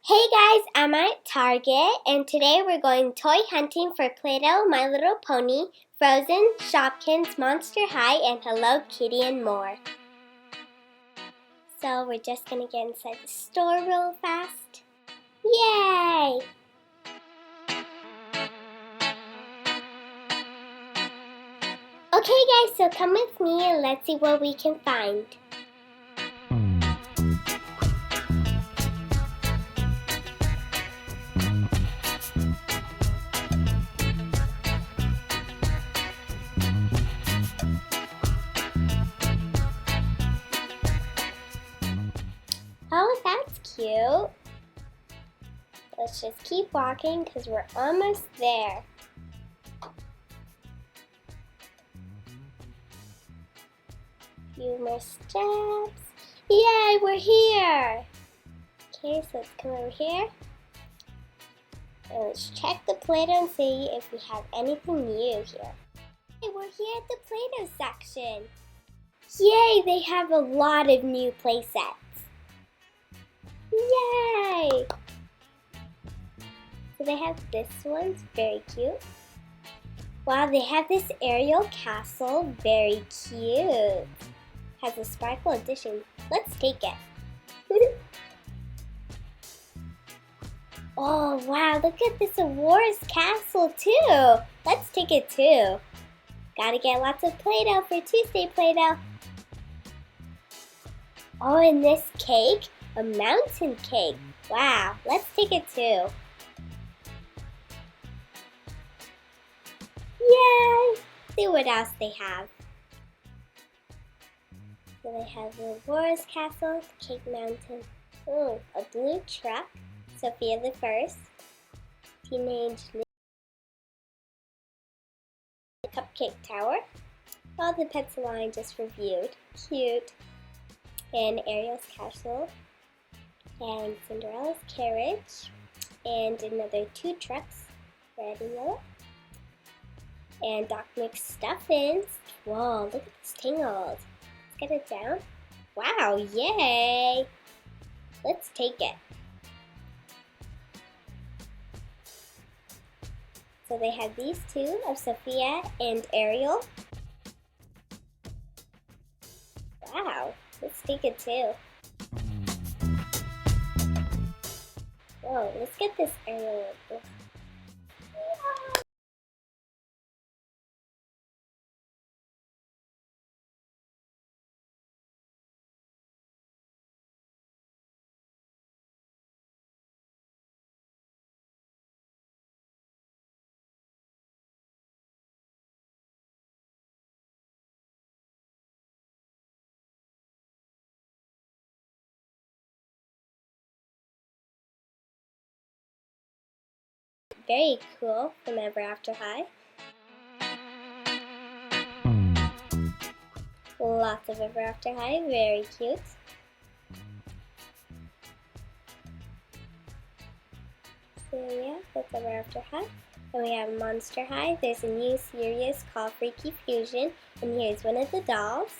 Hey guys, I'm at Target and today we're going toy hunting for Play-Doh, My Little Pony, Frozen, Shopkins, Monster High, and Hello Kitty and more. So we're just gonna get inside the store real fast. Yay! Okay guys, so come with me and let's see what we can find. Oh, that's cute. Let's just keep walking because we're almost there. Few more steps. Yay, we're here! Okay, so let's come over here. And let's check the Play-Doh and see if we have anything new here. Hey, we're here at the Play-Doh section. Yay, they have a lot of new play sets. Yay! So they have this one, very cute. Wow, they have this Ariel castle, very cute. Has a sparkle edition. Let's take it. Oh wow, look at this Auror's castle too. Let's take it too. Gotta get lots of Play-Doh for Tuesday Play-Doh. Oh, and this cake, a mountain cake. Wow, let's take it too. Yay! See what else they have. So they have the Auror's castle, Cake Mountain. Ooh, a blue truck. Sophia the First, Teenage Cupcake Tower, all the pets line just reviewed, cute, and Ariel's Castle, and Cinderella's Carriage, and another 2 trucks, red and yellow, and Doc McStuffins. Whoa, look at this Tangled. Let's get it down. Wow, yay! Let's take it. So they have these 2 of Sophia and Ariel. Wow, let's take it too. Whoa, let's get this Ariel. Very cool from Ever After High. Lots of Ever After High, very cute. So yeah, that's Ever After High. And we have Monster High. There's a new series called Freaky Fusion, and here's one of the dolls.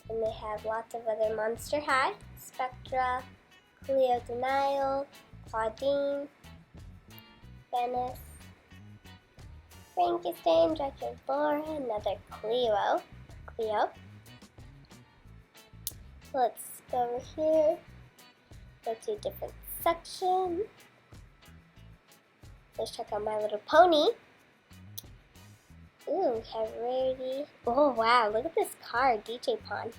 And they have lots of other Monster High. Spectra, Cleo Denial, Claudine, Venice, Frankenstein, Dracula, another Cleo. Let's go over here. Go to a different section. Let's check out My Little Pony. Ooh, we have Rarity. Oh wow, look at this car, DJ Pond.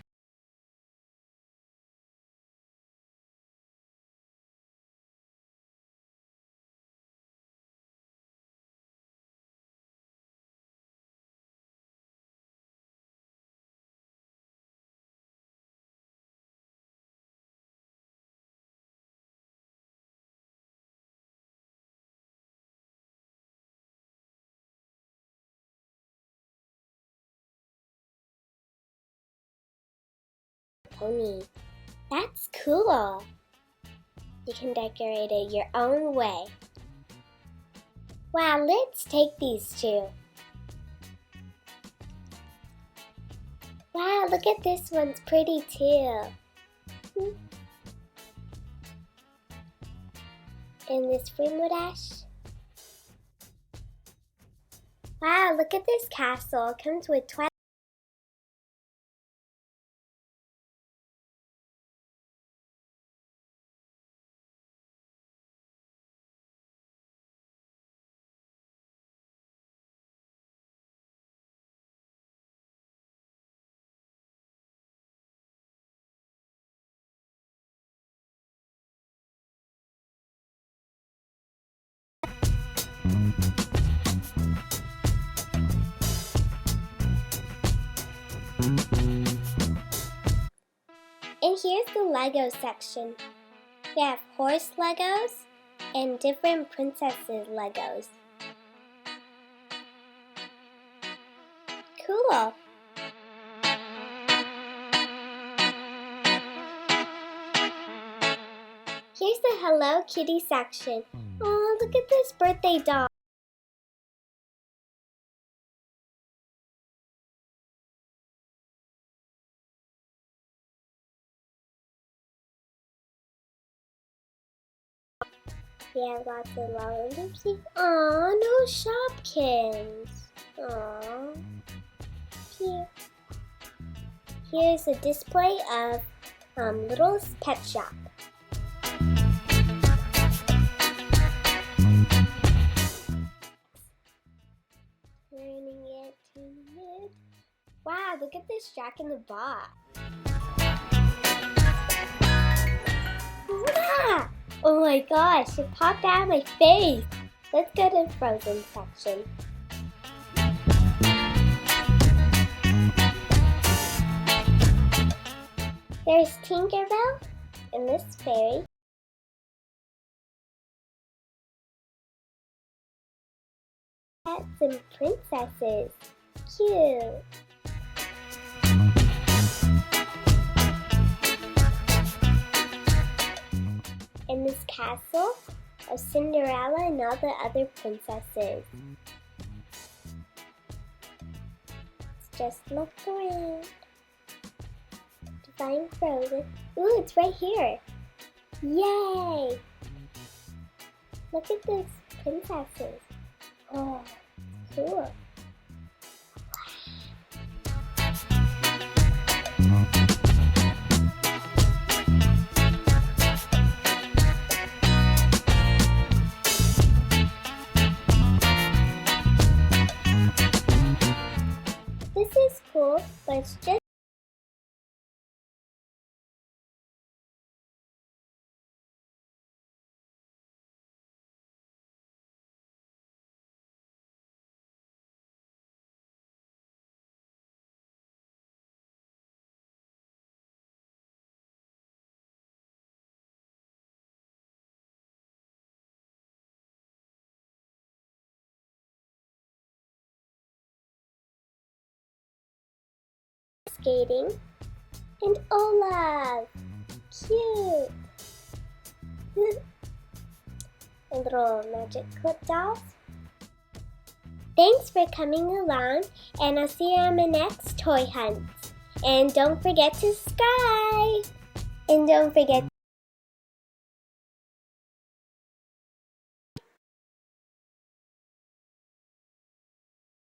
pony. That's cool. You can decorate it your own way. Wow, let's take these two. Wow, look at this one's pretty too. And this Rimwood Ash. Wow, look at this castle. It comes with 12. And here's the Lego section. We have horse Legos and different princesses Legos. Cool. Here's the Hello Kitty section. Oh, look at this birthday doll. We have lots of lavenders. Aw, no Shopkins. Aw. Here. Here's a display of Little's Pet Shop. Turning it. Wow, look at this Jack in the Box. Wow! Oh my gosh, it popped out of my face. Let's go to the Frozen section. There's Tinkerbell and this fairy. Pets and princesses. Cute. In this castle of Cinderella and all the other princesses. Let's just look around to find Frozen. Ooh, it's right here. Yay! Look at these princesses. Oh, cool. This is cool, but it's just skating and Olaf. Cute. And little magic clip dolls. Thanks for coming along, and I'll see you on my next toy hunt. And don't forget to subscribe. And don't forget